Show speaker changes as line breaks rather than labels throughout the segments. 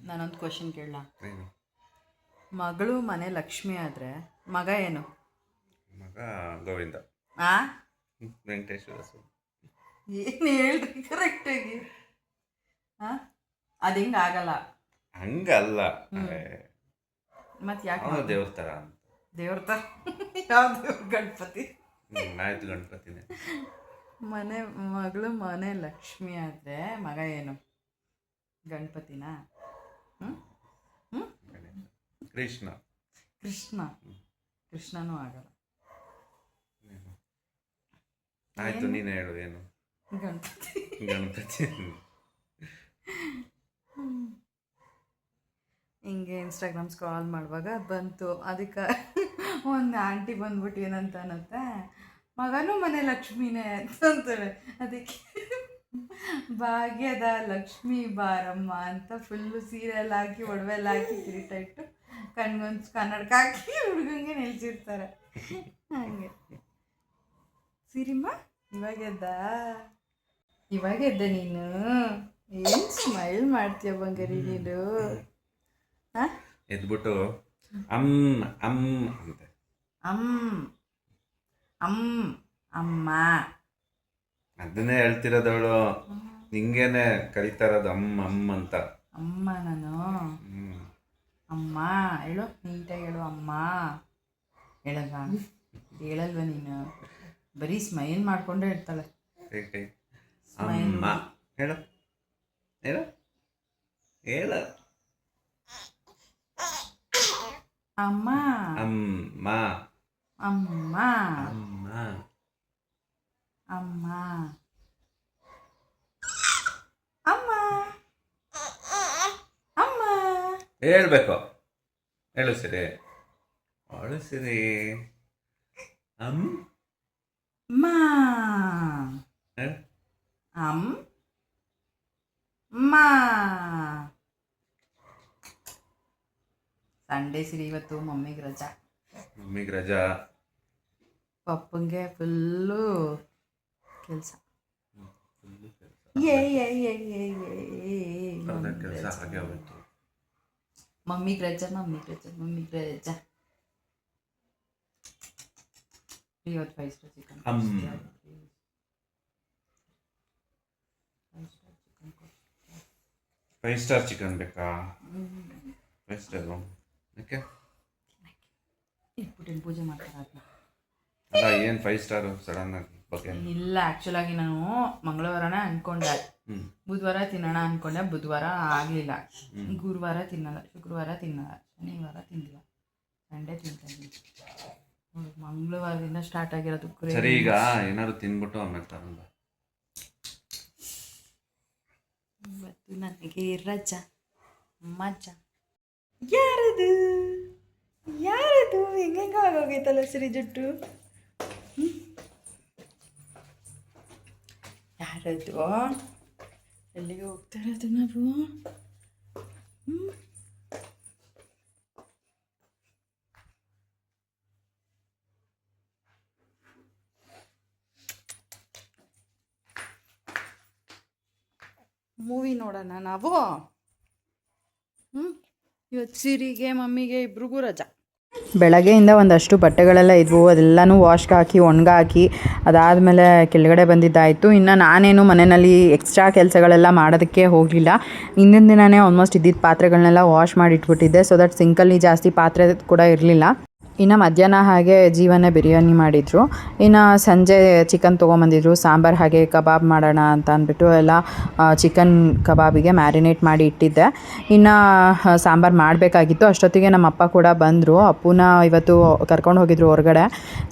ನಾನೊಂದು ಕ್ವಶನ್ ಕೇಳಲ್ಲ.
ಏನು?
ಮಗಳು ಮನೆ ಲಕ್ಷ್ಮಿ ಆದರೆ ಮಗ ಏನು?
ಮಗ ಗೋವಿಂದ.
ಆ
ವೆಂಕಟೇಶ್ವರ ಸ್ವಾಮಿ.
ಏನು ಹೇಳ್ರಿ ಕರೆಕ್ಟಾಗಿ? ಹಾಂ, ಅದು ಹಿಂಗೆ ಆಗಲ್ಲ.
ಹಂಗಲ್ಲ,
ಮತ್ತು ಯಾಕೆ
ಅವನು ದೇವ್ರ ಥರ ಅಂತ.
ದೇವ್ರ ಥರ? ಯಾವ ದೇವ್ರ? ಗಣಪತಿ.
ಆಯ್ತು, ಗಣಪತಿನೇ.
ಮಗಳು ಮನೆ ಲಕ್ಷ್ಮಿ ಆದರೆ ಮಗ ಏನು? ಗಣಪತಿನಾ?
ಕೃಷ್ಣ.
ಕೃಷ್ಣನೂ ಆಗಲ್ಲ.
ಆಯ್ತು, ನೀನು ಹೇಳು ಏನು? ಗಣಪತಿ.
ಹಿಂಗೆ ಇನ್ಸ್ಟಾಗ್ರಾಮ್ ಸ್ಕ್ರಾಲ್ ಮಾಡುವಾಗ ಬಂತು, ಅದಕ್ಕೆ ಒಂದು ಆಂಟಿ ಬಂದ್ಬಿಟ್ಟು ಏನಂತ ಅನ್ನತ್ತೆ, ಮಗನೂ ಮನೆ ಲಕ್ಷ್ಮಿನೇ ಅಂತಂತಾರೆ. ಅದಕ್ಕೆ ಭಾಗ್ಯದ ಲಕ್ಷ್ಮೀ ಬಾರಮ್ಮ ಅಂತ ಫುಲ್ಲು ಸೀರೆಲ್ಲ ಹಾಕಿ ಒಡವೆಲ್ಲ ಹಾಕಿ ಕಿರೀಟ ಇಟ್ಟು ಕಣ್ಗೊಂದು ಕನ್ನಡಕ ಹಾಕಿ ಹುಡುಗಂಗೆ ನಿಲ್ಸಿರ್ತಾರೆ. ಹಾಗೆ ಸಿರಿಮ್ಮ ಇವಾಗೆದ್ದ ನೀನು? ಏನು ಸ್ಮೈಲ್ ಮಾಡ್ತೀಯ ಬಂಗಾರಿ ನೀನು? ಹಾಂ,
ಎದ್ಬಿಟ್ಟು ಅಮ್ಮ ಅಂತೆ.
ಅಮ್ಮ
ಅದನ್ನೇ ಹೇಳ್ತಿರೋದವಳು. ನಿಂಗೇನೆ ಕರಿತಾ ಇರೋದು ಅಮ್ಮ ಅಂತ.
ಅಮ್ಮ ನಾನು ಅಮ್ಮ ಹೇಳು, ನೀಟಾಗಿ ಹೇಳು. ಅಮ್ಮ ಹೇಳಲ್ವಾ? ಹೇಳಲ್ವ ನೀನು? ಬರೀ ಸ್ಮೈಲ್ ಮಾಡ್ಕೊಂಡೇ ಇರ್ತಾಳೆ.
ಅಮ್ಮ ಹೇಳು ಹೇಳು ಹೇಳ.
ಅಮ್ಮ
ಅಮ್ಮ
ಅಮ್ಮ
ಅಮ್ಮ
ಅಮ್ಮ ಅಮ್ಮ ಅಮ್ಮ
ಹೇಳ್ಬೇಕು. ಹೇಳು ಸಿರಿ, ಅವಳು ಸಿರಿ.
ಅಮ್ಮ ಅಮ್ಮ. ಸಂಡೇ ಸಿರಿ, ಇವತ್ತು ಮಮ್ಮಿಗೆ ರಜಾ. ಪಪ್ಪಂಗೆ ಫುಲ್ಲು ಕೆಲಸ. ಮಮ್ಮಿಗೆ ರಜಾ. ಇವತ್ತು 5 ಸ್ಟಾರ್ ಚಿಕನ್.
5 ಸ್ಟಾರ್ ಚಿಕನ್ ಬೇಕಾ? 5 ಸ್ಟಾರ್ ಓಕೆ.
ಇಟ್ಬಿಟ್ಟು ಪೂಜೆ ಮಾಡ್ತಾರೆ.
ಅಲ್ಲ, ಏನು 5 ಸ್ಟಾರು ಸಡನ್ ಆಗಿ ಬಗ್ಗೆ?
ಇಲ್ಲ, ಆ್ಯಕ್ಚುಲಾಗಿ ನಾನು ಮಂಗಳವಾರನೇ ಅಂದ್ಕೊಂಡೆ, ಬುಧವಾರ ತಿನ್ನೋಣ ಅಂದ್ಕೊಂಡೆ. ಬುಧವಾರ ಆಗಲಿಲ್ಲ, ಗುರುವಾರ ತಿನ್ನಲ್ಲ, ಶುಕ್ರವಾರ ತಿನ್ನಲ್ಲ, ಶನಿವಾರ ತಿಂದಿಲ್ಲ, ಸಂಡೇ ತಿಂತೀನಿ. ಮಂಗಳವಾರದಿಂದ ಸ್ಟಾರ್ಟ್ ಆಗಿರೋದು.
ಸರಿ, ಈಗ ಏನಾದ್ರು ತಿನ್ಬಿಟ್ಟು ಆಮೇಲೆ ತಗೊಂಡ.
ಇವತ್ತು ನನಗೆ ರಜಾ ಮಜಾ. ಯಾರದು ಹೆಂಗ ಆಗೋಗೈತಲ್ಲ ಸಿರಿ ಜುಟ್ಟು? ಯಾರದು? ಎಲ್ಲಿಗೆ ಹೋಗ್ತಾ ಇರೋದು ನಾವು? ಮೂವಿ ನೋಡೋಣ ನಾವು. ಇವತ್ತು ಸಿರಿಗೆ ಮಮ್ಮಿಗೆ ಇಬ್ರಿಗೂ ರಜಾ. ಬೆಳಗ್ಗೆಯಿಂದ ಒಂದಷ್ಟು ಬಟ್ಟೆಗಳೆಲ್ಲ ಇದ್ವು, ಅದೆಲ್ಲನೂ ವಾಶ್ಗೆ ಹಾಕಿ ಒಣಗಾಕಿ ಅದಾದಮೇಲೆ ಕೆಳಗಡೆ ಬಂದಿದ್ದಾಯಿತು. ಇನ್ನು ನಾನೇನು ಮನೆಯಲ್ಲಿ ಎಕ್ಸ್ಟ್ರಾ ಕೆಲಸಗಳೆಲ್ಲ ಮಾಡೋದಕ್ಕೆ ಹೋಗಲಿಲ್ಲ. ಹಿಂದಿನ ದಿನವೇ ಆಲ್ಮೋಸ್ಟ್ ಇದ್ದಿದ್ದ ಪಾತ್ರೆಗಳನ್ನೆಲ್ಲ ವಾಶ್ ಮಾಡಿ ಇಟ್ಬಿಟ್ಟಿದ್ದೆ, ಸೊ ದಟ್ ಸಿಂಕಲ್ಲಿ ಜಾಸ್ತಿ ಪಾತ್ರೆ ಕೂಡ ಇರಲಿಲ್ಲ. ಇನ್ನು ಮಧ್ಯಾಹ್ನ ಹಾಗೆ ಜೀವನೇ ಬಿರಿಯಾನಿ ಮಾಡಿದರು. ಇನ್ನು ಸಂಜೆ ಚಿಕನ್ ತೊಗೊಂಬಂದಿದ್ರು, ಸಾಂಬಾರು ಹಾಗೆ ಕಬಾಬ್ ಮಾಡೋಣ ಅಂತ ಅಂದ್ಬಿಟ್ಟು ಎಲ್ಲ ಚಿಕನ್ ಕಬಾಬಿಗೆ ಮ್ಯಾರಿನೇಟ್ ಮಾಡಿ ಇಟ್ಟಿದ್ದೆ. ಇನ್ನು ಸಾಂಬಾರು ಮಾಡಬೇಕಾಗಿತ್ತು. ಅಷ್ಟೊತ್ತಿಗೆ ನಮ್ಮ ಅಪ್ಪ ಕೂಡ ಬಂದರು. ಅಪ್ಪನ ಇವತ್ತು ಕರ್ಕೊಂಡು ಹೋಗಿದ್ರು ಹೊರಗಡೆ.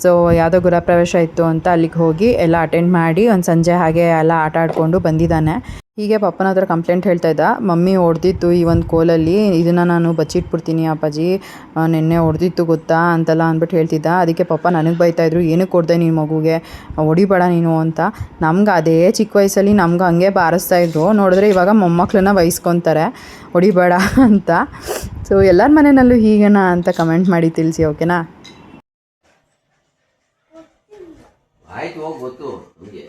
ಸೊ ಯಾವುದೋ ಗೃಹಪ್ರವೇಶ ಇತ್ತು ಅಂತ ಅಲ್ಲಿಗೆ ಹೋಗಿ ಎಲ್ಲ ಅಟೆಂಡ್ ಮಾಡಿ ಒಂದು ಸಂಜೆ ಹಾಗೆ ಎಲ್ಲ ಆಟ ಆಡಿಕೊಂಡು ಬಂದಿದ್ದಾನೆ. ಹೀಗೆ ಪಪ್ಪನ ಹತ್ರ ಕಂಪ್ಲೇಂಟ್ ಹೇಳ್ತಾ ಇದ್ದ, ಮಮ್ಮಿ ಹೊಡೆದಿತ್ತು ಈ ಒಂದು ಕೋಲಲ್ಲಿ, ಇದನ್ನು ನಾನು ಬಚ್ಚಿಟ್ಬಿಡ್ತೀನಿ ಅಪ್ಪಾಜಿ, ನೆನ್ನೆ ಹೊಡೆದಿತ್ತು ಗೊತ್ತಾ ಅಂತೆಲ್ಲ ಅಂದ್ಬಿಟ್ಟು ಹೇಳ್ತಿದ್ದ. ಅದಕ್ಕೆ ಪಪ್ಪ ನನಗೆ ಬೈತಾಯಿದ್ರು, ಏನಕ್ಕೆ ಕೊಡ್ದೆ ನೀನು ಮಗುಗೆ, ಹೊಡಿಬೇಡ ನೀನು ಅಂತ. ನಮ್ಗೆ ಅದೇ ಚಿಕ್ಕ ವಯಸ್ಸಲ್ಲಿ ನಮ್ಗೆ ಹಂಗೆ ಬಾರಿಸ್ತಾಯಿದ್ರು, ನೋಡಿದ್ರೆ ಇವಾಗ ಮೊಮ್ಮಕ್ಕಳನ್ನ ವಹಿಸ್ಕೊತಾರೆ ಹೊಡಿಬೇಡ ಅಂತ. ಸೊ ಎಲ್ಲರ ಮನೆಯಲ್ಲೂ ಹೀಗೇನಾ ಅಂತ ಕಮೆಂಟ್ ಮಾಡಿ ತಿಳಿಸಿ, ಓಕೆನಾ?
ಆಯ್ತು, ಹೋಗಿ ಗೊತ್ತು ನಿಮಗೆ.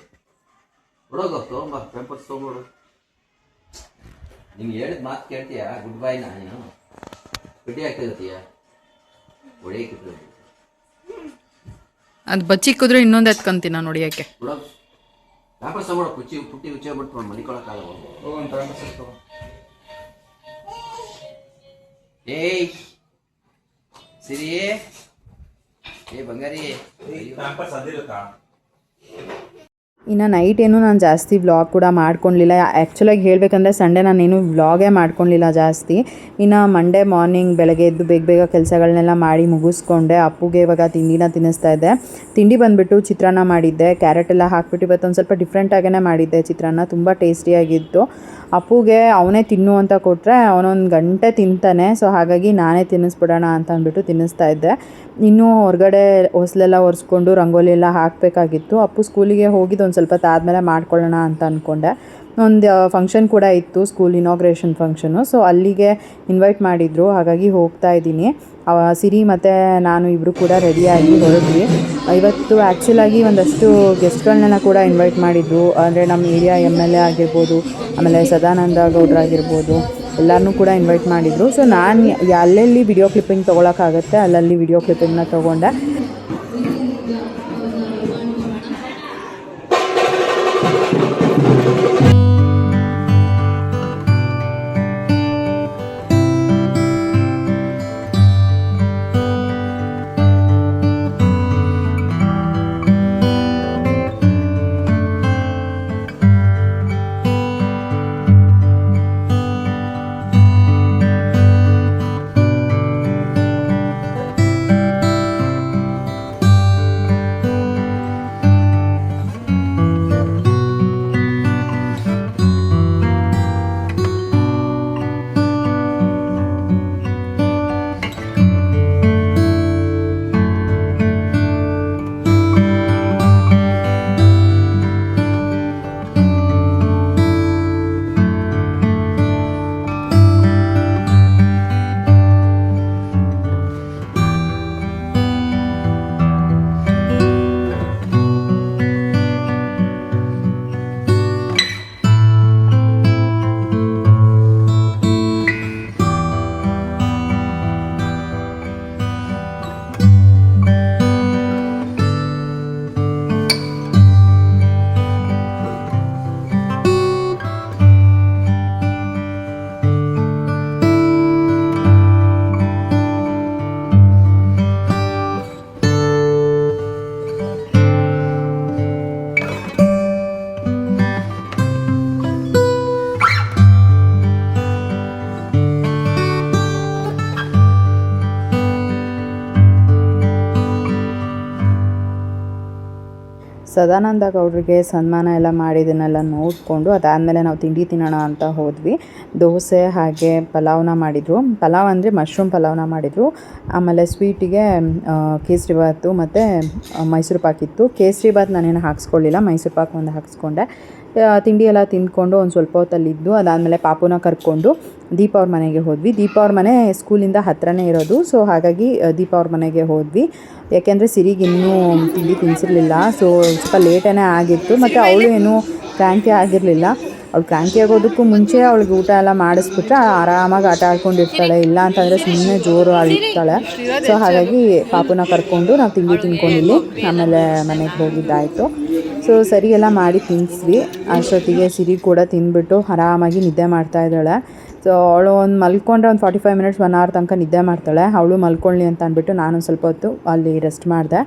ಹೊಡೋಗ ತೊಗೊಂಬ, ಪೇಪರ್ಸ್ ತೊಗೊಂಡು ನಿಮ್ಗೆ ಹೇಳಿದ ಮಾತು ಕೇಳ್ತೀಯ ಗುಡ್ ಬಾಯ್ ನೀನು ಬಿಡಿ ಆಗ್ತಿರ್ತೀಯ ಹೊಡೆಯಕ್ಕೆ
ಅದು ಬಚ್ಚಿಕ್ಕಿದ್ರೆ ಇನ್ನೊಂದು ಎತ್ಕೊಂತೀನಿ ನಾನು ಹೊಡಿಯೋಕ್ಕೆ.
ಬಿಡೋ ವ್ಯಾಪಾರ ಮಾಡೋ ಪುಟ್ಟಿ ಹುಚ್ಚ ಬಿಟ್ಟು ಮಲಿಕೊಳಕ್ಕಾಗಲ್ಲ. ಏಯ್ ಸಿರಿ ಏ ಬಂಗಾರಿ
ಇನ್ನು ನೈಟ್ ಏನು ನಾನು ಜಾಸ್ತಿ ವ್ಲಾಗ್ ಕೂಡ ಮಾಡ್ಕೊಳ್ಲಿಲ್ಲ. ಆ್ಯಕ್ಚುಲಾಗಿ ಹೇಳಬೇಕಂದ್ರೆ ಸಂಡೇ ನಾನೇನು ವ್ಲಾಗೇ ಮಾಡ್ಕೊಳ್ಲಿಲ್ಲ ಜಾಸ್ತಿ. ಇನ್ನು ಮಂಡೇ ಮಾರ್ನಿಂಗ್ ಬೆಳಗ್ಗೆ ಎದ್ದು ಬೇಗ ಬೇಗ ಕೆಲಸಗಳನ್ನೆಲ್ಲ ಮಾಡಿ ಮುಗಿಸ್ಕೊಂಡೆ. ಅಪ್ಪುಗೆ ಇವಾಗ ತಿಂಡಿನ ತಿನ್ನಿಸ್ತಾ ಇದ್ದೆ. ತಿಂಡಿ ಬಂದುಬಿಟ್ಟು ಚಿತ್ರಾನ್ನ ಮಾಡಿದ್ದೆ. ಕ್ಯಾರೆಟ್ ಎಲ್ಲ ಹಾಕ್ಬಿಟ್ಟು ಇವತ್ತು ಒಂದು ಸ್ವಲ್ಪ ಡಿಫ್ರೆಂಟಾಗೇ ಮಾಡಿದ್ದೆ ಚಿತ್ರಾನ್ನ. ತುಂಬ ಟೇಸ್ಟಿಯಾಗಿತ್ತು. ಅಪ್ಪುಗೆ ಅವನೇ ತಿನ್ನು ಅಂತ ಕೊಟ್ಟರೆ ಅವನೊಂದು ಗಂಟೆ ತಿಂತಾನೆ. ಸೊ ಹಾಗಾಗಿ ನಾನೇ ತಿನ್ನಿಸ್ಬಿಡೋಣ ಅಂತ ಅಂದ್ಬಿಟ್ಟು ತಿನ್ನಿಸ್ತಾ ಇದ್ದೆ. ಇನ್ನೂ ಹೊರಗಡೆ ಹೊಸಲೆಲ್ಲ ಒರೆಸ್ಕೊಂಡು ರಂಗೋಲಿ ಎಲ್ಲ ಹಾಕಬೇಕಾಗಿತ್ತು. ಅಪ್ಪು ಸ್ಕೂಲಿಗೆ ಹೋಗಿದ್ದು ಒಂದು ಸ್ವಲ್ಪ ಹೊತ್ತು ಆದಮೇಲೆ ಮಾಡ್ಕೊಳ್ಳೋಣ ಅಂತ ಅಂದ್ಕೊಂಡೆ. ಒಂದು ಫಂಕ್ಷನ್ ಕೂಡ ಇತ್ತು, ಸ್ಕೂಲ್ ಇನಾಗ್ರೇಷನ್ ಫಂಕ್ಷನು. ಸೊ ಅಲ್ಲಿಗೆ ಇನ್ವೈಟ್ ಮಾಡಿದರು, ಹಾಗಾಗಿ ಹೋಗ್ತಾ ಇದ್ದೀನಿ. ಸಿರಿ ಮತ್ತು ನಾನು ಇಬ್ಬರು ಕೂಡ ರೆಡಿಯಾಗಿ ಹೊರಡ್ವಿ. ಇವತ್ತು ಆ್ಯಕ್ಚುಲಾಗಿ ಒಂದಷ್ಟು ಗೆಸ್ಟ್ಗಳನ್ನೆಲ್ಲ ಕೂಡ ಇನ್ವೈಟ್ ಮಾಡಿದ್ರು. ಅಂದರೆ ನಮ್ಮ ಏರಿಯಾ MLA ಆಗಿರ್ಬೋದು, ಆಮೇಲೆ ಸದಾನಂದ ಗೌಡ್ರಾಗಿರ್ಬೋದು, ಎಲ್ಲರನ್ನೂ ಕೂಡ ಇನ್ವೈಟ್ ಮಾಡಿದರು. ಸೊ ನಾನು ಎಲ್ಲೆಲ್ಲಿ ವಿಡಿಯೋ ಕ್ಲಿಪ್ಪಿಂಗ್ ತೊಗೊಳಕ್ಕಾಗತ್ತೆ ಅಲ್ಲಲ್ಲಿ ವಿಡಿಯೋ ಕ್ಲಿಪ್ಪಿಂಗ್ನ ತೊಗೊಂಡೆ. ಸದಾನಂದ ಗೌಡ್ರಿಗೆ ಸನ್ಮಾನ ಎಲ್ಲ ಮಾಡಿದ್ದನ್ನೆಲ್ಲ ನೋಡಿಕೊಂಡು ಅದಾದಮೇಲೆ ನಾವು ತಿಂಡಿ ತಿನ್ನೋಣ ಅಂತ ಹೋದ್ವಿ. ದೋಸೆ ಹಾಗೆ ಪಲಾವ್ನ ಮಾಡಿದರು. ಪಲಾವ್ ಅಂದರೆ ಮಶ್ರೂಮ್ ಪಲಾವ್ನ ಮಾಡಿದರು. ಆಮೇಲೆ ಸ್ವೀಟಿಗೆ ಕೇಸರಿ ಬಾತು ಮತ್ತು ಮೈಸೂರು ಪಾಕಿತ್ತು. ಕೇಸರಿ ಬಾತ್ ನಾನೇನು ಹಾಕ್ಸ್ಕೊಳ್ಳಿಲ್ಲ, ಮೈಸೂರು ಪಾಕ್ ಒಂದು ಹಾಕ್ಸ್ಕೊಂಡೆ. ತಿಂಡಿ ಎಲ್ಲ ತಿಂದ್ಕೊಂಡು ಒಂದು ಸ್ವಲ್ಪ ಹೊತ್ತಲ್ಲಿದ್ದು ಅದಾದಮೇಲೆ ಪಾಪುನ ಕರ್ಕೊಂಡು ದೀಪ ಅವ್ರ ಮನೆಗೆ ಹೋದ್ವಿ. ದೀಪ ಅವ್ರ ಮನೆ ಸ್ಕೂಲಿಂದ ಹತ್ತಿರನೇ ಇರೋದು. ಸೊ ಹಾಗಾಗಿ ದೀಪ ಅವ್ರ ಮನೆಗೆ ಹೋದ್ವಿ. ಯಾಕೆಂದರೆ ಸಿರಿಗೆ ಇನ್ನೂ ತಿಂಡಿ ತಿನ್ನಿಸಿರಲಿಲ್ಲ. ಸೊ ಸ್ವಲ್ಪ ಲೇಟೇ ಆಗಿತ್ತು. ಮತ್ತು ಅವಳು ಏನೂ ಕ್ರಾಂತಿ ಆಗಿರಲಿಲ್ಲ. ಅವಳು ಕ್ರಾಂತಿ ಆಗೋದಕ್ಕೂ ಮುಂಚೆ ಅವಳಿಗೆ ಊಟ ಎಲ್ಲ ಮಾಡಿಸ್ಬಿಟ್ರೆ ಆರಾಮಾಗಿ ಆಟ ಆಡ್ಕೊಂಡಿರ್ತಾಳೆ. ಇಲ್ಲ ಅಂತಂದರೆ ಸುಮ್ಮನೆ ಜೋರು ಆಡ್ತಾಳೆ. ಸೊ ಹಾಗಾಗಿ ಪಾಪುನ ಕರ್ಕೊಂಡು ನಾವು ತಿಂಡಿ ತಿನ್ಕೊಂಡಿಲ್ಲಿ ಆಮೇಲೆ ಮನೆಗೆ ಹೋಗಿದ್ದಾಯಿತು. ಸೊ ಸರಿ ಎಲ್ಲ ಮಾಡಿ ತಿನ್ನಿಸ್ವಿ. ಅಷ್ಟೊತ್ತಿಗೆ ಸಿರಿ ಕೂಡ ತಿಂದ್ಬಿಟ್ಟು ಆರಾಮಾಗಿ ನಿದ್ದೆ ಮಾಡ್ತಾಯಿದ್ದಾಳೆ. ಸೊ ಅವಳು ಒಂದು ಮಲ್ಕೊಂಡ್ರೆ ಒಂದು 45 ಮಿನಿಟ್ಸ್ 1 hour ತನಕ ನಿದ್ದೆ ಮಾಡ್ತಾಳೆ. ಅವಳು ಮಲ್ಕೊಳ್ಳಿ ಅಂತ ಅಂದ್ಬಿಟ್ಟು ನಾನು ಸ್ವಲ್ಪ ಹೊತ್ತು ಅಲ್ಲಿ ರೆಸ್ಟ್ ಮಾಡಿದೆ.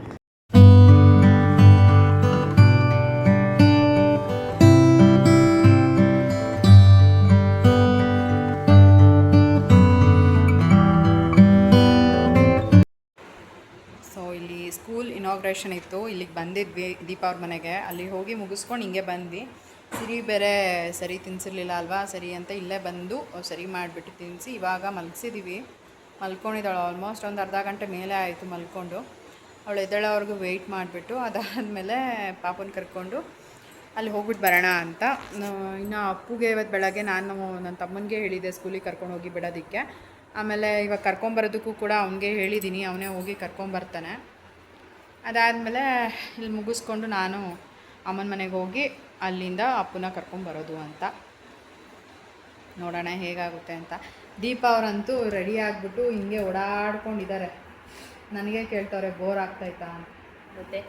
ಸೊ ಇಲ್ಲಿ ಸ್ಕೂಲ್ ಇನಾಗ್ರೇಷನ್ ಇತ್ತು, ಇಲ್ಲಿಗೆ ಬಂದಿದ್ವಿ ದೀಪ ಅವ್ರ ಮನೆಗೆ. ಅಲ್ಲಿ ಹೋಗಿ ಮುಗಿಸ್ಕೊಂಡು ಹಿಂಗೆ ಬಂದ್ವಿ. ಸಿರಿ ಬೇರೆ ಸರಿ ತಿನ್ನಿಸಿರ್ಲಿಲ್ಲ ಅಲ್ವಾ, ಸರಿ ಅಂತ ಇಲ್ಲೇ ಬಂದು ಸರಿ ಮಾಡಿಬಿಟ್ಟು ತಿನ್ನಿಸಿ ಇವಾಗ ಮಲಗಿಸಿದ್ದೀವಿ. ಮಲ್ಕೊಂಡಿದ್ದಾಳೆ. ಆಲ್ಮೋಸ್ಟ್ ಒಂದು ಅರ್ಧ ಗಂಟೆ ಮೇಲೆ ಆಯಿತು ಮಲ್ಕೊಂಡು. ಅವಳು ಎದ್ದೇಳೋವರೆಗೂ ವೆಯ್ಟ್ ಮಾಡಿಬಿಟ್ಟು ಅದಾದಮೇಲೆ ಪಾಪನ ಕರ್ಕೊಂಡು ಅಲ್ಲಿ ಹೋಗ್ಬಿಟ್ಟು ಬರೋಣ ಅಂತ. ಇನ್ನು ಅಪ್ಪುಗೆ ಇವತ್ತು ಬೆಳಗ್ಗೆ ನಾನು ನನ್ನ ತಮ್ಮನಿಗೆ ಹೇಳಿದ್ದೆ ಸ್ಕೂಲಿಗೆ ಕರ್ಕೊಂಡು ಹೋಗಿ ಬಿಡೋದಕ್ಕೆ. ಆಮೇಲೆ ಇವಾಗ ಕರ್ಕೊಂಬರೋದಕ್ಕೂ ಕೂಡ ಅವನಿಗೆ ಹೇಳಿದ್ದೀನಿ, ಅವನೇ ಹೋಗಿ ಕರ್ಕೊಂಬರ್ತಾನೆ. ಅದಾದಮೇಲೆ ಇಲ್ಲಿ ಮುಗಿಸ್ಕೊಂಡು ನಾನು ಅಮ್ಮನ ಮನೆಗೆ ಹೋಗಿ ಅಲ್ಲಿಂದ ಅಪ್ಪನ ಕರ್ಕೊಂಬರೋದು ಅಂತ. ನೋಡೋಣ ಹೇಗಾಗುತ್ತೆ ಅಂತ. ದೀಪ ಅವರಂತೂ ರೆಡಿ ಆಗಿಬಿಟ್ಟು ಹಿಂಗೆ ಓಡಾಡ್ಕೊಂಡಿದ್ದಾರೆ. ನನಗೆ ಕೇಳ್ತವ್ರೆ ಬೋರ್ ಆಗ್ತಾಯ್ತಾ ಅಂತ.
ಮತ್ತೆ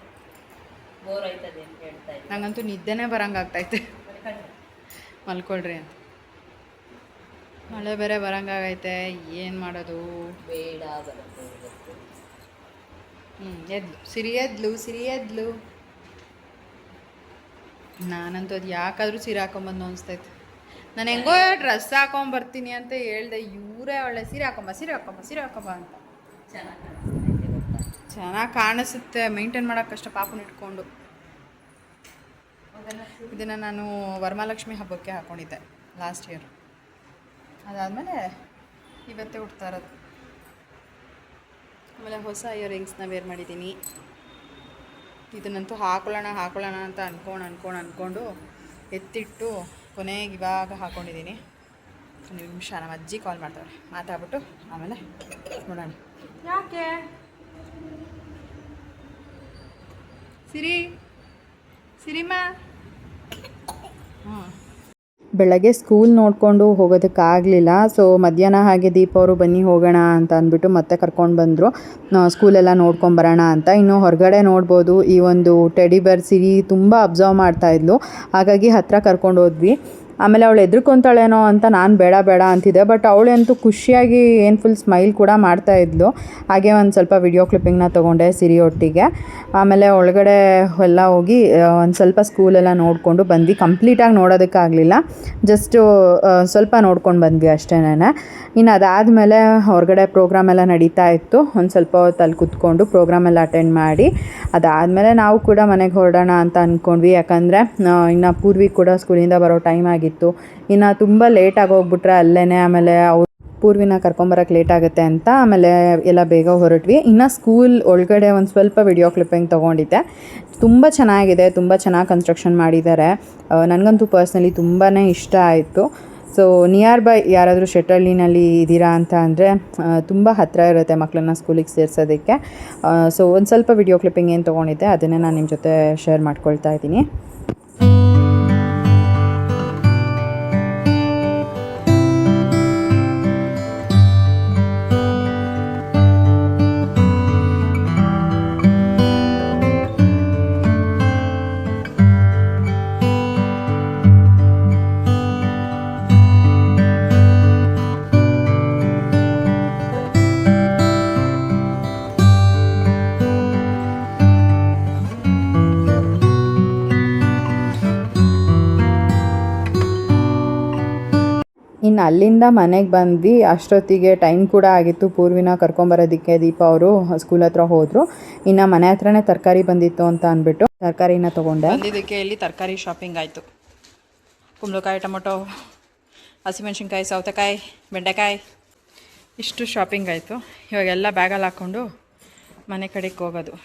ಬೋರ್ ಆಯ್ತದೆ ಅಂತ ಹೇಳ್ತಾ ಇದ್ದೆ.
ನಂಗಂತೂ ನಿದ್ದೆನೇ ಬರಂಗಾಗ್ತೈತೆ, ಮಲ್ಕೊಳ್ರಿ ಅಂತ. ಮಳೆ ಬೇರೆ ಬರಂಗಾಗೈತೆ, ಏನು ಮಾಡೋದು.
ಬೇಡ ಬರುತ್ತೆ ಇವತ್ತು.
ಎದ್ಲು ಸಿರಿ ಎದ್ಲು. ನಾನಂತೂ ಅದು ಯಾಕಾದರೂ ಸೀರೆ ಹಾಕೊಂಬಂದು ಅನಿಸ್ತೈತೆ. ನಾನು ಹೆಂಗೋ ಡ್ರೆಸ್ ಹಾಕೊಂಬರ್ತೀನಿ ಅಂತ ಹೇಳ್ದೆ, ಇವರೇ ಒಳ್ಳೆ ಸೀರೆ ಹಾಕೊಂಬ ಅಂತ. ಚೆನ್ನಾಗಿ ಕಾಣಿಸುತ್ತೆ, ಮೇಂಟೈನ್ ಮಾಡೋಕ್ಕೆ ಕಷ್ಟ ಪಾಪನ ಇಟ್ಕೊಂಡು. ಇದನ್ನು ನಾನು ವರಮಹಾಲಕ್ಷ್ಮಿ ಹಬ್ಬಕ್ಕೆ ಹಾಕ್ಕೊಂಡಿದ್ದೆ ಲಾಸ್ಟ್ ಇಯರ್. ಅದಾದಮೇಲೆ ಇವತ್ತೇ ಉಡ್ತಾ ಇರೋದು. ಆಮೇಲೆ ಹೊಸ ಇಯರಿಂಗ್ಸ್ನ ವೇರ್ ಮಾಡಿದ್ದೀನಿ. ಇದನ್ನಂತೂ ಹಾಕೊಳ್ಳೋಣ ಅಂತ ಅಂದ್ಕೊಂಡು ಎತ್ತಿಟ್ಟು ಕೊನೆಗೆ ಇವಾಗ ಹಾಕ್ಕೊಂಡಿದ್ದೀನಿ. ಒಂದು ನಿಮಿಷ ನಮ್ಮ ಅಜ್ಜಿ ಕಾಲ್ ಮಾಡ್ತಾವ್ರೆ, ಮಾತಾಡ್ಬಿಟ್ಟು ಆಮೇಲೆ ನೋಡೋಣ. ಯಾಕೆ ಸಿರಿಮಾ ಬೆಳಗ್ಗೆ ಸ್ಕೂಲ್ ನೋಡಿಕೊಂಡು ಹೋಗೋದಕ್ಕಾಗಲಿಲ್ಲ. ಸೊ ಮಧ್ಯಾಹ್ನ ಹಾಗೆ ದೀಪ ಅವರು ಬನ್ನಿ ಹೋಗೋಣ ಅಂತ ಅಂದ್ಬಿಟ್ಟು ಮತ್ತೆ ಕರ್ಕೊಂಡು ಬಂದರು, ಸ್ಕೂಲೆಲ್ಲ ನೋಡ್ಕೊಂಬರೋಣ ಅಂತ. ಇನ್ನು ಹೊರಗಡೆ ನೋಡ್ಬೋದು, ಈ ಒಂದು ಟೆಡಿ ಬೇರ್ ಸಿರಿ ತುಂಬ ಅಬ್ಸರ್ವ್ ಮಾಡ್ತಾಯಿದ್ಲು, ಹಾಗಾಗಿ ಹತ್ತಿರ ಕರ್ಕೊಂಡು ಹೋದ್ವಿ. ಆಮೇಲೆ ಅವಳು ಹೆದ್ರುಕೊಂತಾಳೇನೋ ಅಂತ ನಾನು ಬೇಡ ಅಂತಿದ್ದೆ, ಬಟ್ ಅವಳಂತೂ ಖುಷಿಯಾಗಿ ಏನು ಫುಲ್ ಸ್ಮೈಲ್ ಕೂಡ ಮಾಡ್ತಾಯಿದ್ಲು. ಹಾಗೆ ಒಂದು ಸ್ವಲ್ಪ ವಿಡಿಯೋ ಕ್ಲಿಪ್ಪಿಂಗ್ನ ತೊಗೊಂಡೆ ಸಿರಿ ಒಟ್ಟಿಗೆ. ಆಮೇಲೆ ಒಳಗಡೆ ಎಲ್ಲ ಹೋಗಿ ಒಂದು ಸ್ವಲ್ಪ ಸ್ಕೂಲೆಲ್ಲ ನೋಡಿಕೊಂಡು ಬಂದ್ವಿ. ಕಂಪ್ಲೀಟಾಗಿ ನೋಡೋದಕ್ಕಾಗಲಿಲ್ಲ, ಜಸ್ಟು ಸ್ವಲ್ಪ ನೋಡ್ಕೊಂಡು ಬಂದ್ವಿ ಅಷ್ಟೇನೆ. ಇನ್ನು ಅದಾದಮೇಲೆ ಹೊರಗಡೆ ಪ್ರೋಗ್ರಾಮ್ ಎಲ್ಲ ನಡೀತಾ ಇತ್ತು. ಒಂದು ಸ್ವಲ್ಪ ಹೊತ್ತು ಅಲ್ಲಿ ಕೂತ್ಕೊಂಡು ಪ್ರೋಗ್ರಾಮ್ ಎಲ್ಲ ಅಟೆಂಡ್ ಮಾಡಿ ಅದಾದಮೇಲೆ ನಾವು ಕೂಡ ಮನೆಗೆ ಹೊರಡೋಣ ಅಂತ ಅಂದ್ಕೊಂಡ್ವಿ. ಯಾಕಂದರೆ ಇನ್ನು ಪೂರ್ವಿ ಕೂಡ ಸ್ಕೂಲಿಂದ ಬರೋ ಟೈಮ್ ಆಗಿತ್ತು. ಇನ್ನು ತುಂಬ ಲೇಟಾಗಿ ಹೋಗ್ಬಿಟ್ರೆ ಅಲ್ಲೇ ಆಮೇಲೆ ಅವ್ರು ಪೂರ್ವಿನ ಕರ್ಕೊಂಬರೋಕ್ಕೆ ಲೇಟ್ ಆಗುತ್ತೆ ಅಂತ ಆಮೇಲೆ ಎಲ್ಲ ಬೇಗ ಹೊರಟ್ವಿ. ಇನ್ನು ಸ್ಕೂಲ್ ಒಳಗಡೆ ಒಂದು ಸ್ವಲ್ಪ ವಿಡಿಯೋ ಕ್ಲಿಪ್ಪಿಂಗ್ ತೊಗೊಂಡಿದ್ದೆ. ತುಂಬ ಚೆನ್ನಾಗಿದೆ, ತುಂಬ ಚೆನ್ನಾಗಿ ಕನ್ಸ್ಟ್ರಕ್ಷನ್ ಮಾಡಿದ್ದಾರೆ. ನನಗಂತೂ ಪರ್ಸ್ನಲಿ ತುಂಬಾ ಇಷ್ಟ ಆಯಿತು. ಸೊ ನಿಯರ್ ಬೈ ಯಾರಾದರೂ ಶೆಟ್ಟಳ್ಳಿನಲ್ಲಿ ಇದ್ದೀರಾ ಅಂತ ಅಂದರೆ ತುಂಬ ಹತ್ತಿರ ಇರುತ್ತೆ ಮಕ್ಕಳನ್ನ ಸ್ಕೂಲಿಗೆ ಸೇರಿಸೋದಕ್ಕೆ. ಸೊ ಒಂದು ಸ್ವಲ್ಪ ವಿಡಿಯೋ ಕ್ಲಿಪ್ಪಿಂಗ್ ಏನು ತೊಗೊಂಡಿದ್ದೆ ಅದನ್ನೇ ನಾನು ನಿಮ್ಮ ಜೊತೆ ಶೇರ್ ಮಾಡ್ಕೊಳ್ತಾ ಇದ್ದೀನಿ. ಇನ್ನು ಅಲ್ಲಿಂದ ಮನೆಗೆ ಬಂದ್ವಿ. ಅಷ್ಟೊತ್ತಿಗೆ ಟೈಮ್ ಕೂಡ ಆಗಿತ್ತು. ಪೂರ್ವಿನ ಕರ್ಕೊಂಬರೋದಕ್ಕೆ ದೀಪ ಅವರು ಸ್ಕೂಲ್ ಹತ್ರ ಹೋದರು. ಇನ್ನು ಮನೆ ಹತ್ರನೇ ತರಕಾರಿ ಬಂದಿತ್ತು ಅಂತ ಅಂದ್ಬಿಟ್ಟು ತರಕಾರಿನ ತೊಗೊಂಡೆ. ಬಂದಿದ್ದಕ್ಕೆ ಇಲ್ಲಿ ತರಕಾರಿ ಶಾಪಿಂಗ್ ಆಯಿತು. ಕುಂಬಳಕಾಯಿ, ಟೊಮೊಟೊ, ಹಸಿಮೆಣ್ಸಿನ್ಕಾಯಿ, ಸೌತೆಕಾಯಿ, ಬೆಂಡೆಕಾಯಿ ಇಷ್ಟು ಶಾಪಿಂಗ್ ಆಯಿತು. ಇವಾಗೆಲ್ಲ ಬ್ಯಾಗಲ್ಲಿ ಹಾಕ್ಕೊಂಡು ಮನೆ ಕಡೆಗೆ ಹೋಗೋದು.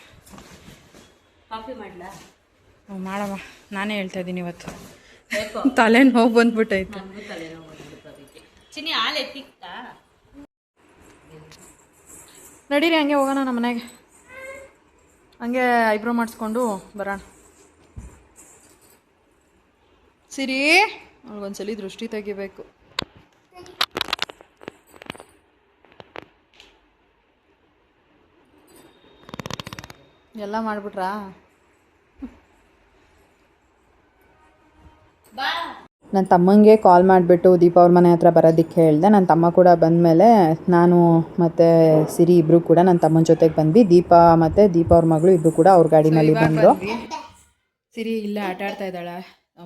ಕಾಫಿ ಮಾಡಲಾ?
ಮಾಡಮ್ಮ, ನಾನೇ ಹೇಳ್ತಾ ಇದ್ದೀನಿ ಇವತ್ತು. ತಲೆನೋವು ಬಂದ್ಬಿಟ್ಟೈತೆ.
ಚಿನ್ನಿ ಹಾಲು ಎತ್ತಿಕ್ತಾ?
ನಡೀರಿ ಹಂಗೆ ಹೋಗೋಣ ನಮ್ಮ ಮನೆಗೆ. ಹಂಗೆ ಐಬ್ರೋ ಮಾಡಿಸ್ಕೊಂಡು ಬರೋಣ. ಸಿರಿ ಅವ್ಳಿಗೊಂದ್ಸಲಿ ದೃಷ್ಟಿ ತೆಗಿಬೇಕು. ಎಲ್ಲ ಮಾಡಿಬಿಟ್ರಾ? ನನ್ನ ತಮ್ಮಂಗೆ ಕಾಲ್ ಮಾಡಿಬಿಟ್ಟು ದೀಪ ಅವ್ರ ಮನೆ ಹತ್ರ ಬರೋದಕ್ಕೆ ಹೇಳಿದೆ. ನನ್ನ ತಮ್ಮ ಕೂಡ ಬಂದಮೇಲೆ ನಾನು ಮತ್ತು ಸಿರಿ ಇಬ್ಬರು ಕೂಡ ನನ್ನ ತಮ್ಮನ ಜೊತೆಗೆ ಬಂದ್ವಿ. ದೀಪ ಮತ್ತು ದೀಪ ಅವ್ರ ಮಗಳು ಇಬ್ಬರು ಕೂಡ ಅವ್ರ ಗಾಡಿನಲ್ಲಿ ಬಂದರು. ಸಿರಿ ಇಲ್ಲೇ ಆಟ ಆಡ್ತಾ ಇದ್ದಾಳೆ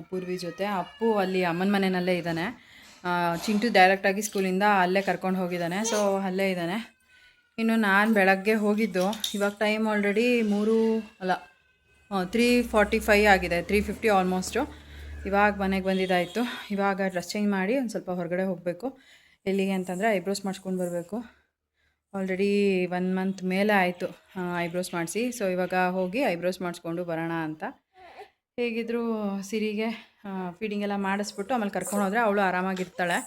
ಪೂರ್ವಿ ಜೊತೆ. ಅಪ್ಪು ಅಲ್ಲಿ ಅಮ್ಮನ ಮನೆಯಲ್ಲೇ ಇದ್ದಾನೆ. ಚಿಂಟು ಡೈರೆಕ್ಟಾಗಿ ಸ್ಕೂಲಿಂದ ಅಲ್ಲೇ ಕರ್ಕೊಂಡು ಹೋಗಿದ್ದಾನೆ. ಸೊ ಅಲ್ಲೇ ಇದ್ದಾನೆ. ಇನ್ನು ನಾನು ಬೆಳಗ್ಗೆ ಹೋಗಿದ್ದು. ಇವಾಗ ಟೈಮ್ ಆಲ್ರೆಡಿ 3:45 ಆಗಿದೆ, 3:50 ಆಲ್ಮೋಸ್ಟು. ಇವಾಗ ಮನೆಗೆ ಬಂದಿದ್ದಾಯಿತು. ಇವಾಗ ಡ್ರೆಸ್ ಚೇಂಜ್ ಮಾಡಿ ಒಂದು ಸ್ವಲ್ಪ ಹೊರಗಡೆ ಹೋಗಬೇಕು. ಎಲ್ಲಿಗೆ ಅಂತಂದರೆ ಐಬ್ರೋಸ್ ಮಾಡಿಸ್ಕೊಂಡು ಬರಬೇಕು. ಆಲ್ರೆಡಿ 1 ಮಂತ್ ಮೇಲೆ ಆಯಿತು ಐಬ್ರೋಸ್ ಮಾಡಿಸಿ. ಸೊ ಇವಾಗ ಹೋಗಿ ಐಬ್ರೋಸ್ ಮಾಡಿಸ್ಕೊಂಡು ಬರೋಣ ಅಂತ. ಹೇಗಿದ್ದರೂ ಸಿರಿಗೆ ಫೀಡಿಂಗ್ ಎಲ್ಲ ಮಾಡಿಸ್ಬಿಟ್ಟು ಆಮೇಲೆ ಕರ್ಕೊಂಡು ಹೋದರೆ ಅವಳು ಆರಾಮಾಗಿರ್ತಾಳೆ.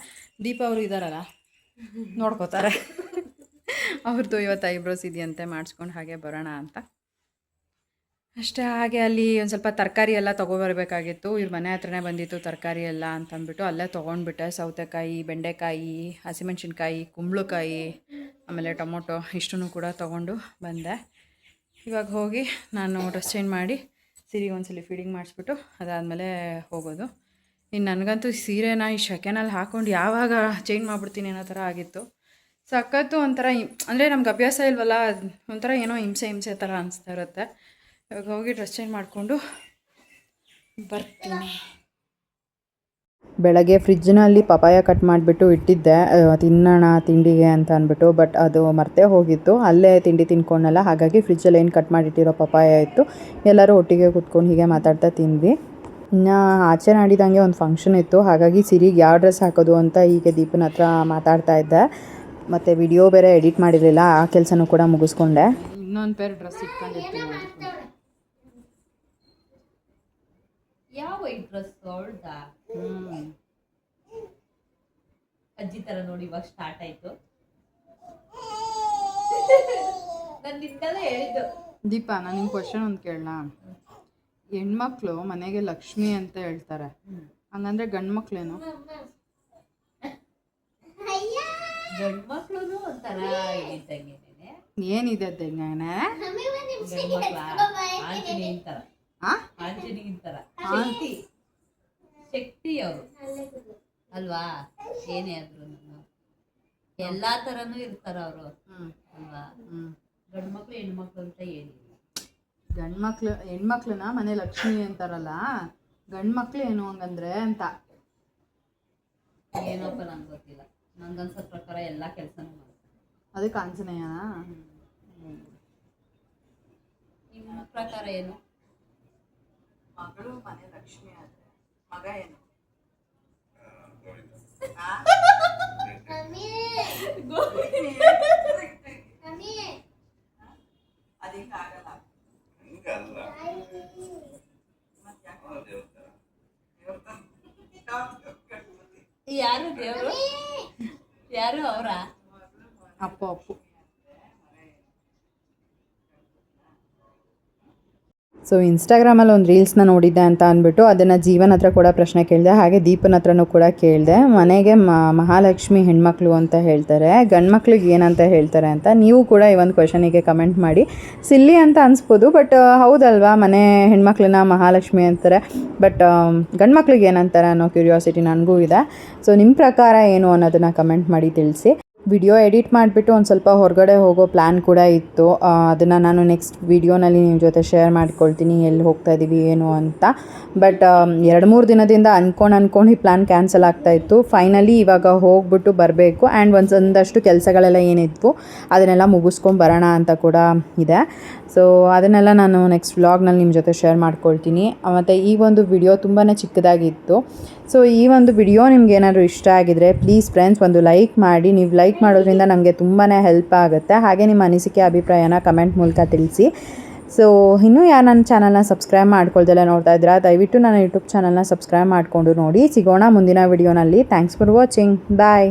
ದೀಪ ಅವರು ಇದ್ದಾರಲ್ಲ, ನೋಡ್ಕೋತಾರೆ. ಅವ್ರದ್ದು ಇವತ್ತು ಐಬ್ರೋಸ್ ಇದೆಯಂತೆ, ಮಾಡಿಸ್ಕೊಂಡು ಹಾಗೆ ಬರೋಣ ಅಂತ. ಅಷ್ಟೇ. ಹಾಗೆ ಅಲ್ಲಿ ಒಂದು ಸ್ವಲ್ಪ ತರಕಾರಿ ಎಲ್ಲ ತೊಗೊಬರ್ಬೇಕಾಗಿತ್ತು. ಇವ್ರ ಮನೆ ಹತ್ರನೇ ಬಂದಿತ್ತು ತರಕಾರಿ ಎಲ್ಲ ಅಂತಂದ್ಬಿಟ್ಟು ಅಲ್ಲೇ ತೊಗೊಂಡ್ಬಿಟ್ಟೆ. ಸೌತೆಕಾಯಿ, ಬೆಂಡೆಕಾಯಿ, ಹಸಿಮೆಣ್ಸಿನ್ಕಾಯಿ, ಕುಂಬಳಕಾಯಿ, ಆಮೇಲೆ ಟೊಮೊಟೊ ಇಷ್ಟನ್ನು ಕೂಡ ತೊಗೊಂಡು ಬಂದೆ. ಇವಾಗ ಹೋಗಿ ನಾನು ಡ್ರೆಸ್ ಚೇಂಜ್ ಮಾಡಿ ಸೀರೆಗೆ ಒಂದ್ಸಲ ಫೀಡಿಂಗ್ ಮಾಡಿಸ್ಬಿಟ್ಟು ಅದಾದಮೇಲೆ ಹೋಗೋದು. ಇನ್ನು ನನಗಂತೂ ಸೀರೆನ ಈ ಶೆಕೆನಲ್ಲಿ ಹಾಕ್ಕೊಂಡು ಯಾವಾಗ ಚೇಂಜ್ ಮಾಡಿಬಿಡ್ತೀನಿ ಅನ್ನೋ ಥರ ಆಗಿತ್ತು. ಸಖತ್ತು ಒಂಥರ ಅಂದರೆ ನಮ್ಗೆ ಅಭ್ಯಾಸ ಇಲ್ವಲ್ಲ, ಒಂಥರ ಏನೋ ಹಿಂಸೆ ಥರ ಅನಿಸ್ತಾ ಇರುತ್ತೆ. ಇವಾಗ ಹೋಗಿ ಡ್ರೆಸ್ ಚೇಂಜ್ ಮಾಡಿಕೊಂಡು ಬರ್ತೀನಿ. ಬೆಳಗ್ಗೆ ಫ್ರಿಜ್ನಲ್ಲಿ ಪಪಾಯ ಕಟ್ ಮಾಡಿಬಿಟ್ಟು ಇಟ್ಟಿದ್ದೆ ತಿನ್ನೋಣ ತಿಂಡಿಗೆ ಅಂತ ಅಂದ್ಬಿಟ್ಟು. ಬಟ್ ಅದು ಮರ್ತೇ ಹೋಗಿತ್ತು. ಅಲ್ಲೇ ತಿಂಡಿ ತಿನ್ಕೊಂಡಲ್ಲ, ಹಾಗಾಗಿ ಫ್ರಿಜ್ಜಲ್ಲಿ ಏನು ಕಟ್ ಮಾಡಿಟ್ಟಿರೋ ಪಪಾಯ ಇತ್ತು. ಎಲ್ಲರೂ ಒಟ್ಟಿಗೆ ಕೂತ್ಕೊಂಡು ಹೀಗೆ ಮಾತಾಡ್ತಾ ತಿಂದ್ವಿ. ಇನ್ನು ಆಚೆ ನಾಡಿದಂಗೆ ಒಂದು ಫಂಕ್ಷನ್ ಇತ್ತು, ಹಾಗಾಗಿ ಸಿರಿಗೆ ಯಾವ ಡ್ರೆಸ್ ಹಾಕೋದು ಅಂತ ಹೀಗೆ ದೀಪನ ಹತ್ರ ಮಾತಾಡ್ತಾ ಇದ್ದೆ. ಮತ್ತು ವಿಡಿಯೋ ಬೇರೆ ಎಡಿಟ್ ಮಾಡಿರಲಿಲ್ಲ, ಆ ಕೆಲಸನೂ ಕೂಡ ಮುಗಿಸ್ಕೊಂಡೆ. ಇನ್ನೊಂದು ಪೇರ್ ಡ್ರೆಸ್ ಇಟ್ಕೊಂಡಿರ್ತೀನಿ.
ಯಾವ ಈ ಡ್ರೆಸ್ ಅವಳ್ದ ಅಜ್ಜಿ ತರ ನೋಡಿ ಇವಾಗ ಸ್ಟಾರ್ಟ್ ಆಯ್ತು. ನಾನು ನಿಂತಲೇ ಹೇಳಿದ್ದು.
ದೀಪ, ನಾನು ನಿಮ್ಗೆ ಕ್ವಶನ್ ಒಂದು ಕೇಳೋಣ. ಹೆಣ್ಮಕ್ಳು ಮನೆಗೆ ಲಕ್ಷ್ಮಿ ಅಂತ ಹೇಳ್ತಾರೆ, ಹಂಗಂದ್ರೆ ಗಂಡು ಮಕ್ಳೇನು?
ಗಂಡು ಮಕ್ಳು ಒಂಥರ ಇದ್ದಂಗೆನೆ.
ಏನಿದೆ ಅದಂಗನೆ?
ಗಂಡು ಮಕ್ಳ ಆಂಜನೇಯನ್ ತರ, ಆಂಜನೇಯನ್ ತರ ಶಕ್ತಿ ಅವರು ಅಲ್ವಾ? ಏನೇ ಆದ್ರೂ ಎಲ್ಲಾ ತರನು ಇರ್ತಾರ ಅವರು ಅಲ್ವಾ? ಗಂಡು ಮಕ್ಳು ಹೆಣ್ಮಕ್ಳು ಅಂತ ಏನಿಲ್ಲ.
ಹೆಣ್ಮಕ್ಳನ್ನ ಮನೆ ಲಕ್ಷ್ಮಿ ಅಂತಾರಲ್ಲ, ಗಂಡು ಮಕ್ಳು ಏನು ಹಂಗಂದ್ರೆ ಅಂತ.
ಏನಪ್ಪ ನಂಗೆ ಗೊತ್ತಿಲ್ಲ. ನಂಗನ್ಸೋ ಪ್ರಕಾರ ಎಲ್ಲಾ ಕೆಲಸನೂ ಮಾಡ್ತಾರೆ.
ಅದಕ್ಕೆ ಆಂಜನೇಯ.
ನಿಮ್ಮ ಪ್ರಕಾರ ಏನು?
ಮಗಳು ಮನೆ ಲಕ್ಷ್ಮಿ ಆದ್ರೆ ಮಗ ಏನು?
ಯಾರು ದೇವರು? ಯಾರು ಅವರ
ಅಪ್ಪು. ಸೊ ಇನ್ಸ್ಟಾಗ್ರಾಮಲ್ಲಿ ಒಂದು ರೀಲ್ಸ್ನ ನೋಡಿದ್ದೆ ಅಂತ ಅಂದ್ಬಿಟ್ಟು ಅದನ್ನು ಜೀವನ ಹತ್ರ ಕೂಡ ಪ್ರಶ್ನೆ ಕೇಳಿದೆ. ಹಾಗೆ ದೀಪನ ಹತ್ರನೂ ಕೂಡ ಕೇಳಿದೆ. ಮನೆಗೆ ಮಹಾಲಕ್ಷ್ಮಿ ಹೆಣ್ಮಕ್ಳು ಅಂತ ಹೇಳ್ತಾರೆ, ಗಂಡು ಮಕ್ಳಿಗೆ ಏನಂತ ಹೇಳ್ತಾರೆ ಅಂತ. ನೀವು ಕೂಡ ಈ ಒಂದು ಕ್ವೆಶನಿಗೆ ಕಮೆಂಟ್ ಮಾಡಿ. ಸಿಲ್ಲಿ ಅಂತ ಅನಿಸ್ಬೋದು, ಬಟ್ ಹೌದಲ್ವಾ, ಮನೆ ಹೆಣ್ಮಕ್ಳನ್ನ ಮಹಾಲಕ್ಷ್ಮಿ ಅಂತಾರೆ. ಬಟ್ ಗಂಡು ಮಕ್ಳಿಗೆ ಏನಂತಾರೆ ಅನ್ನೋ ಕ್ಯೂರಿಯಾಸಿಟಿ ನನಗೂ ಇದೆ. ಸೊ ನಿಮ್ಮ ಪ್ರಕಾರ ಏನು ಅನ್ನೋದನ್ನು ಕಮೆಂಟ್ ಮಾಡಿ ತಿಳಿಸಿ. ವಿಡಿಯೋ ಎಡಿಟ್ ಮಾಡಿಬಿಟ್ಟು ಒಂದು ಸ್ವಲ್ಪ ಹೊರಗಡೆ ಹೋಗೋ ಪ್ಲ್ಯಾನ್ ಕೂಡ ಇತ್ತು. ಅದನ್ನು ನಾನು ನೆಕ್ಸ್ಟ್ ವೀಡಿಯೋನಲ್ಲಿ ನಿಮ್ಮ ಜೊತೆ ಶೇರ್ ಮಾಡ್ಕೊಳ್ತೀನಿ, ಎಲ್ಲಿ ಹೋಗ್ತಾ ಇದ್ದೀವಿ ಏನು ಅಂತ. ಬಟ್ 2-3 ದಿನದಿಂದ ಅಂದ್ಕೊಂಡು ಈ ಪ್ಲ್ಯಾನ್ ಕ್ಯಾನ್ಸಲ್ ಆಗ್ತಾಯಿತ್ತು. ಫೈನಲಿ ಇವಾಗ ಹೋಗ್ಬಿಟ್ಟು ಬರಬೇಕು. ಆ್ಯಂಡ್ ಒಂದಷ್ಟು ಕೆಲಸಗಳೆಲ್ಲ ಏನಿದ್ವು ಅದನ್ನೆಲ್ಲ ಮುಗಿಸ್ಕೊಂಡು ಬರೋಣ ಅಂತ ಕೂಡ ಇದೆ. ಸೊ ಅದನ್ನೆಲ್ಲ ನಾನು ನೆಕ್ಸ್ಟ್ ವ್ಲಾಗ್ನಲ್ಲಿ ನಿಮ್ಮ ಜೊತೆ ಶೇರ್ ಮಾಡ್ಕೊಳ್ತೀನಿ. ಮತ್ತು ಈ ಒಂದು ವಿಡಿಯೋ ತುಂಬಾ ಚಿಕ್ಕದಾಗಿತ್ತು. ಸೊ ಈ ಒಂದು ವಿಡಿಯೋ ನಿಮ್ಗೆ ಏನಾದರೂ ಇಷ್ಟ ಆಗಿದರೆ ಪ್ಲೀಸ್ ಫ್ರೆಂಡ್ಸ್ ಒಂದು ಲೈಕ್ ಮಾಡಿ. ನೀವು ಲೈಕ್ ಮಾಡೋದ್ರಿಂದ ನಮಗೆ ತುಂಬಾ ಹೆಲ್ಪ್ ಆಗುತ್ತೆ. ಹಾಗೆ ನಿಮ್ಮ ಅನಿಸಿಕೆ ಅಭಿಪ್ರಾಯನ ಕಮೆಂಟ್ ಮೂಲಕ ತಿಳಿಸಿ. ಸೊ ಇನ್ನೂ ಯಾರು ನನ್ನ ಚಾನಲ್ನ ಸಬ್ಸ್ಕ್ರೈಬ್ ಮಾಡ್ಕೊಳ್ದೆಲ್ಲ ನೋಡ್ತಾ ಇದ್ದೀರಾ, ದಯವಿಟ್ಟು ನನ್ನ ಯೂಟ್ಯೂಬ್ ಚಾನಲ್ನ ಸಬ್ಸ್ಕ್ರೈಬ್ ಮಾಡಿಕೊಂಡು ನೋಡಿ. ಸಿಗೋಣ ಮುಂದಿನ ವಿಡಿಯೋನಲ್ಲಿ. Thanks for watching. ಬಾಯ್.